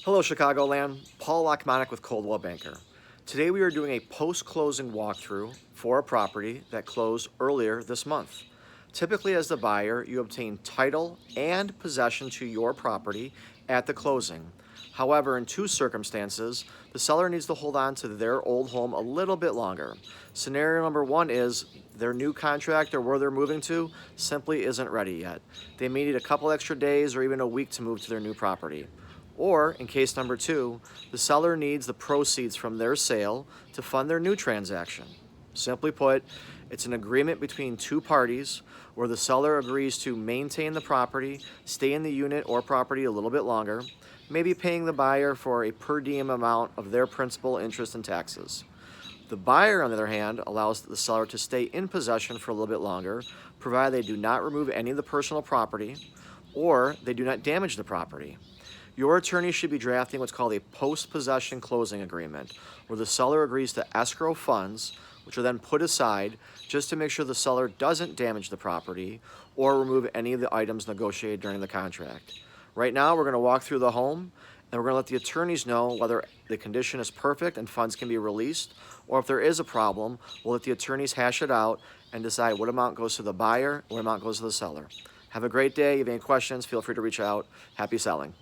Hello, Chicagoland. Paul .ochmanek with Coldwell Banker. Today we are doing a post-closing walkthrough for a property that closed earlier this month. Typically, as the buyer, you obtain title and possession to your property at the closing. However, in two circumstances, the seller needs to hold on to their old home a little bit longer. Scenario number one is their new contract or where they're moving to simply isn't ready yet. They may need a couple extra days or even a week to move to their new property. Or, in case number two, the seller needs the proceeds from their sale to fund their new transaction. Simply put, it's an agreement between two parties where the seller agrees to maintain the property, stay in the unit or property a little bit longer, maybe paying the buyer for a per diem amount of their principal, interest, and taxes. The buyer, on the other hand, allows the seller to stay in possession for a little bit longer, provided they do not remove any of the personal property or they do not damage the property. Your attorney should be drafting what's called a post-possession closing agreement, where the seller agrees to escrow funds, which are then put aside just to make sure the seller doesn't damage the property or remove any of the items negotiated during the contract. Right now, we're going to walk through the home, and we're going to let the attorneys know whether the condition is perfect and funds can be released, or if there is a problem, we'll let the attorneys hash it out and decide what amount goes to the buyer and what amount goes to the seller. Have a great day. If you have any questions, feel free to reach out. Happy selling.